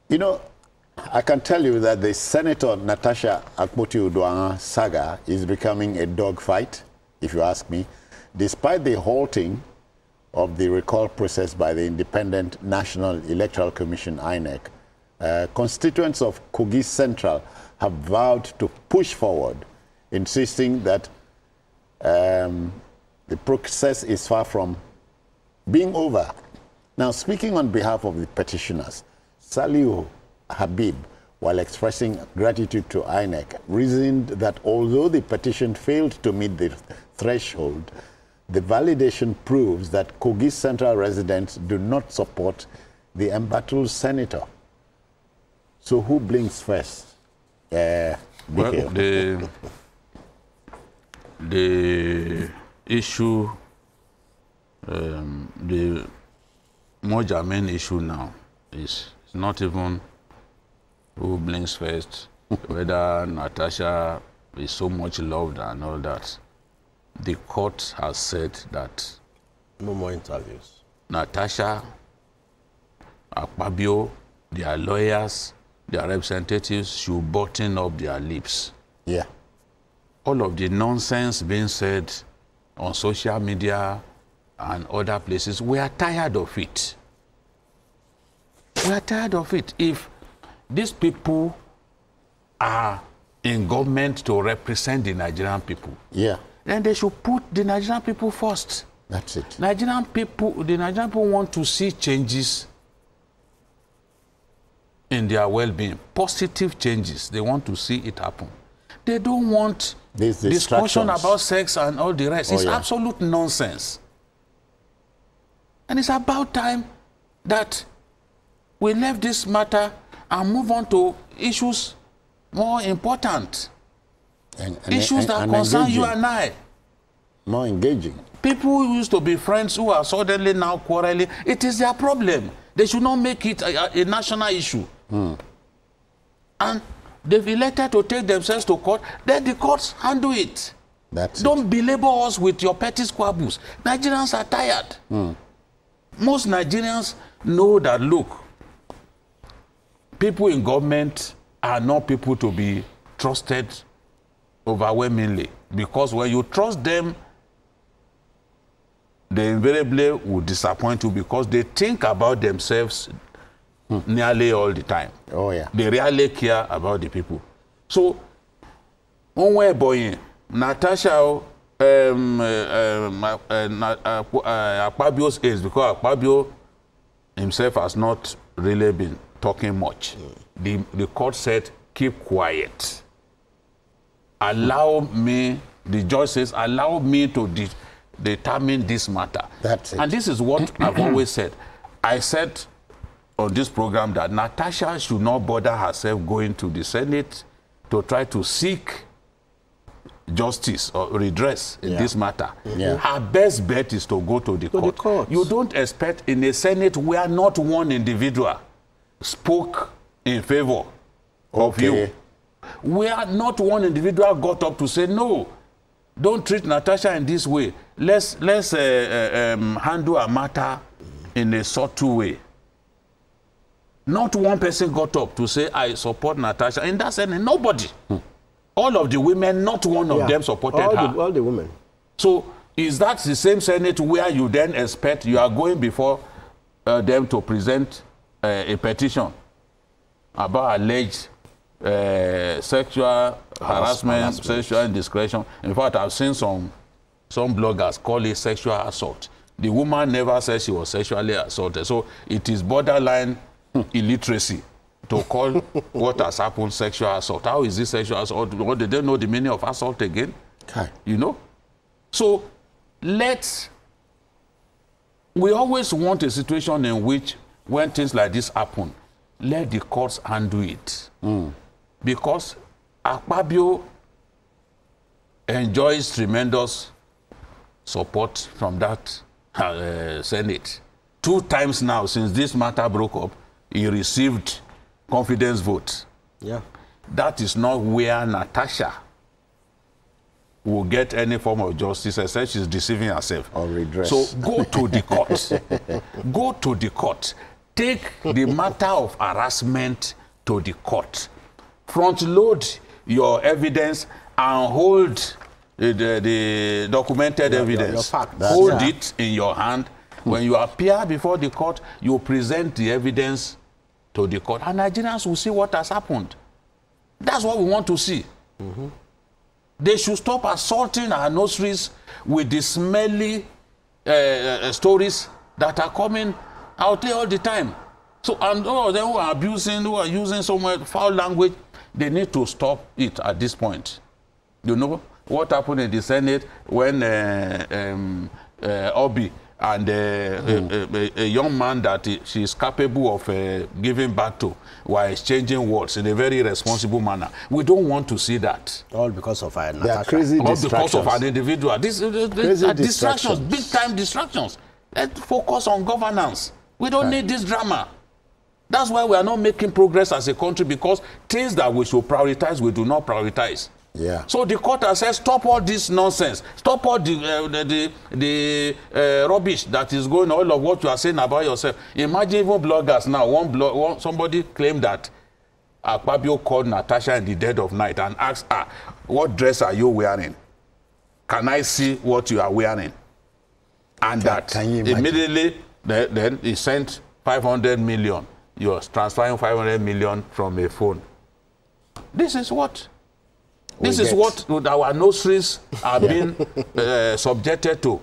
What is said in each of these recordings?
You know, I can tell you that the Senator Natasha Akpoti-Uduaghan saga is becoming a dogfight, if you ask me. Despite the halting of the recall process by the Independent National Electoral Commission, INEC, constituents of Kogi Central have vowed to push forward, insisting that the process is far from being over. Now, speaking on behalf of the petitioners, Saliu Habib, while expressing gratitude to INEC, reasoned that although the petition failed to meet the threshold, the validation proves that Kogi Central residents do not support the embattled senator. So who blinks first? Well, the issue, the more germane issue now is not even who blinks first, whether Natasha is so much loved and all that. The court has said that no more interviews. Natasha, Akpabio, their lawyers, their representatives should button up their lips. Yeah. All of the nonsense being said on social media and other places, we are tired of it. We are tired of it. If these people are in government to represent the Nigerian people, yeah, then they should put the Nigerian people first. That's it. The Nigerian people want to see changes in their well-being, positive changes. They want to see it happen. They don't want discussion about sex and all the rest. It's absolute nonsense. And it's about time that we left this matter and move on to issues more important. Issues that concern engaging. You and I. More engaging. People who used to be friends who are suddenly now quarreling, it is their problem. They should not make it a national issue. And they've elected to take themselves to court, then the courts handle it. Don't belabor us with your petty squabbles. Nigerians are tired. Most Nigerians know that, look, people in government are not people to be trusted overwhelmingly, because when you trust them, they invariably will disappoint you because they think about themselves nearly all the time. Oh, yeah. They rarely care about the people. So, one way boy, Natasha, Akpabio's age, because Akpabio himself has not really been talking much. The court said, keep quiet. Allow me, the judge says, allow me to determine this matter. That's it. And this is what I've always said. I said on this program that Natasha should not bother herself going to the Senate to try to seek justice or redress in this matter. Her best bet is to go to the court. You don't expect in a Senate where not one individual spoke in favor of you, where not one individual got up to say, no, don't treat Natasha in this way. Let's handle a matter in a subtle way. Not one person got up to say, I support Natasha. In that sense, nobody. All of the women, not one of them supported her. All the women. So is that the same Senate where you then expect you are going before them to present a petition about alleged sexual harassment, sexual indiscretion? In fact, I've seen some bloggers call it sexual assault. The woman never said she was sexually assaulted. So it is borderline illiteracy to call what has happened sexual assault. How is this sexual assault? What, they don't know the meaning of assault again? Okay. You know? So we always want a situation in which when things like this happen, let the courts undo it. Because Akpabio enjoys tremendous support from that Senate. 2 times now since this matter broke up, he received confidence vote. Yeah. That is not where Natasha will get any form of justice except she's deceiving herself. Or redress. So go to the court. Go to the court. take the matter of harassment to the court. Front load your evidence and hold the documented evidence. your fact. Hold it in your hand. When you appear before the court, you present the evidence to the court, and Nigerians will see what has happened. That's what we want to see. They should stop assaulting our nostrils with the smelly stories that are coming out there all the time. So, and all of them who are abusing, who are using so much foul language, they need to stop it at this point. You know what happened in the Senate when Obi and a young man that she is capable of giving birth to were exchanging words in a very responsible manner. We don't want to see that. All because of They are Natasha. crazy All distractions. because of an individual. These are distractions, big-time distractions. Let's focus on governance. We don't need this drama. That's why we are not making progress as a country, because things that we should prioritize, we do not prioritize. Yeah. So the court has said, stop all this nonsense. Stop all the rubbish that is going on, all of what you are saying about yourself. Imagine even bloggers now. Somebody claimed that Akpabio called Natasha in the dead of night and asked her, what dress are you wearing? Can I see what you are wearing? And Can you imagine? immediately, then he sent 500 million. You're transferring 500 million from a phone. This is what? This is what our nostrils are being subjected to.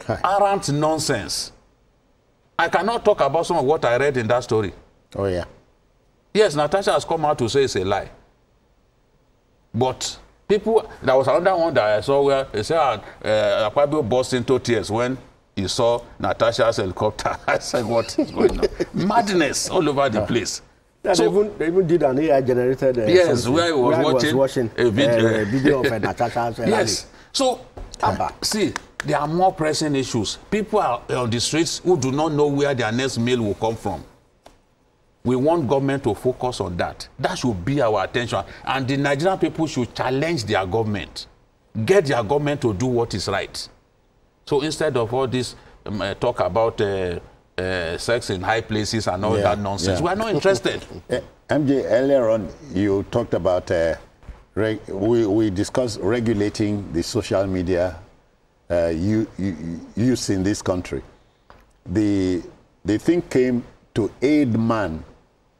Arrant nonsense. I cannot talk about some of what I read in that story. Oh, yeah. Yes, Natasha has come out to say it's a lie. But people, there was another one that I saw where they said Akpabio burst into tears when he saw Natasha's helicopter. I said, what is going on? Madness all over the place. Yeah, So, they even did an AI-generated yes, where he was watching a video of Natasha's yes. So, see, there are more pressing issues. People are on the streets who do not know where their next meal will come from. We want government to focus on that. That should be our attention. And the Nigerian people should challenge their government. Get their government to do what is right. So instead of all this talk about sex in high places and all that nonsense, we are not interested. MJ, earlier on, you talked about, we discussed regulating the social media use in this country. The thing came to aid man,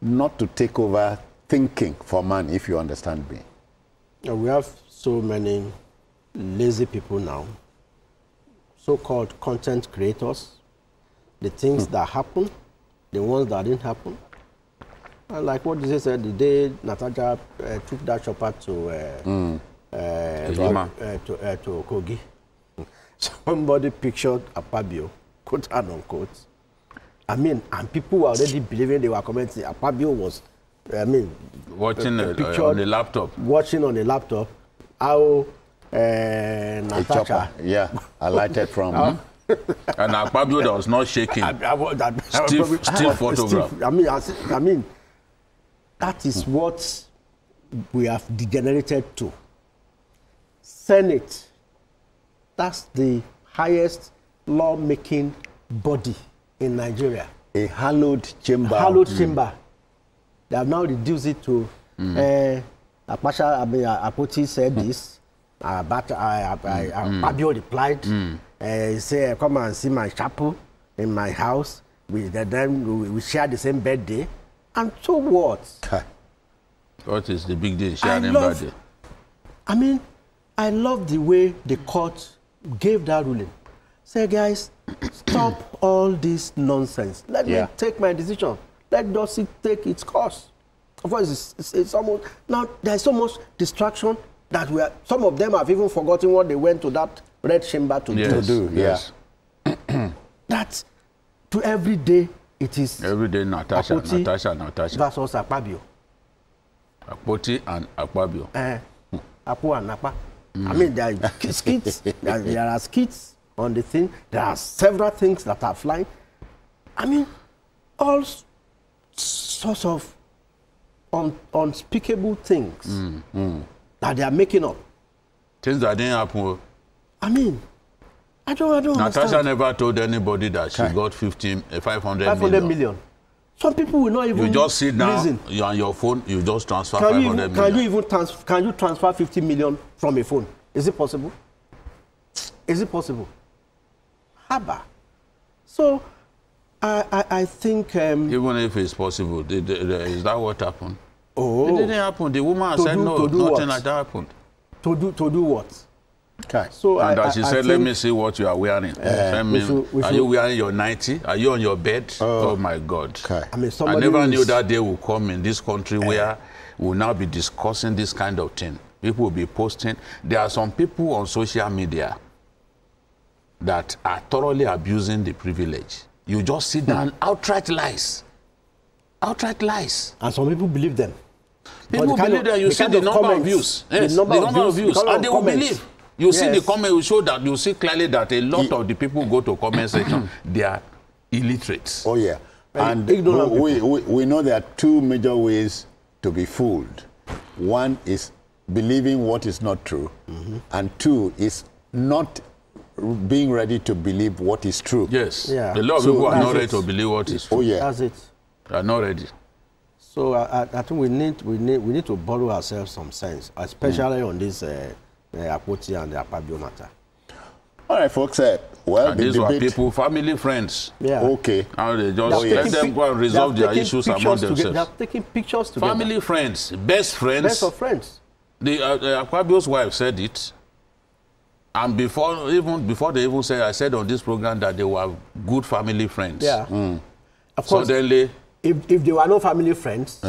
not to take over thinking for man, if you understand me. We have so many lazy people now, so-called content creators. The things that happen, the ones that didn't happen. And like what you said, the day Natasha took that chopper to Kogi, somebody pictured Akpabio, quote and unquote. I mean, and people were already believing, they were commenting. Akpabio was, watching on the laptop. Watching on the laptop how Natasha. Yeah, alighted from. And Akpabio that was not shaking. Still photograph. I mean, that is what we have degenerated to. Senate, that's the highest law-making body in Nigeria. A hallowed chamber. Hallowed chamber. They have now reduced it to Akpoti said this. Akpabio replied. He said, come and see my chapel in my house. We share the same birthday. And so what? What is the big deal? Sharing birthday. I mean, I love the way the court gave that ruling. Say, guys, stop all this nonsense. Let me take my decision. Let justice take its course. Of course, it's almost, now there's so much distraction that some of them have even forgotten what they went to that red chamber to do. Yes. That to every day it is. Every day Natasha. Versus Akpabio. Akpoti and Akpabio. Apo and Akpa. I mean, there are skits. There are skits on the thing. There are several things that are flying. I mean, all sorts of unspeakable things that they are making up. Things that didn't happen. I mean, I don't Natasha understand. never told anybody that she got 500 million. Some people will not even You just sit down, reason. you're on your phone, you just transfer Can 500 you, million. can you transfer 50 million from a phone? Is it possible? Is it possible? Haba. So, I think... Even if it's possible, is that what happened? Oh. It didn't happen. The woman said no, nothing like that happened. To do what? Okay. So And she said, let me see what you are wearing. Are you wearing your 90? Are you on your bed? Oh my God. Okay. I mean, I never knew that day will come in this country where we'll now be discussing this kind of thing. People will be posting. There are some people on social media that are thoroughly abusing the privilege. You just sit down, outright lies. Outright lies. And some people believe them. People believe that you see the number of views. Yes, the number of views. And they will believe. You see the comment will show that you see clearly that a lot of the people go to comment section, they are illiterates. Oh, yeah. And we know there are two major ways to be fooled. One is believing what is not true, and two is not being ready to believe what is true. Yes. Yeah. A lot of people are not ready to believe what is true. Oh, yeah. That's it. They are not ready. So I think we need to borrow ourselves some sense, especially on this Akpoti and the Akpabio matter. All right, folks. Well, and these were people, family, friends. Yeah. Okay. How they just let them go and resolve their issues among themselves. They are taking pictures together. Family, friends, best friends. Best of friends. The Akpabio's wife said it. And before they even said, I said on this program that they were good family friends. Yeah. Of course. Suddenly, if there were no family friends,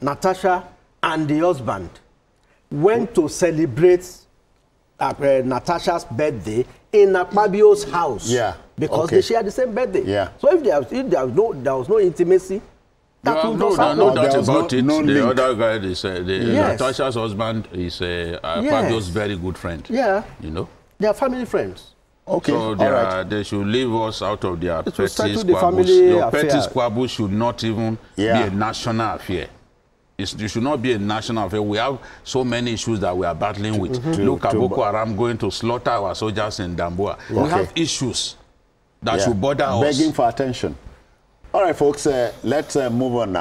Natasha and the husband went to celebrate Natasha's birthday in Akpabio's house. Yeah. Because they share the same birthday. Yeah. So if there was no intimacy, that would not happen. No doubt was about it. no The link. other guy is Yes. Natasha's husband is Akpabio's very good friend. Yeah. You know. They are family friends. Okay. So they should leave us out of their It will petty settle the squabbles. family Your petty affair. squabbles should not even be a national affair. It should not be a national affair. We have so many issues that we are battling with. Look at Boko Haram going to slaughter our soldiers in Damboa. We have issues that should bother us. Begging for attention. All right, folks, let's move on now.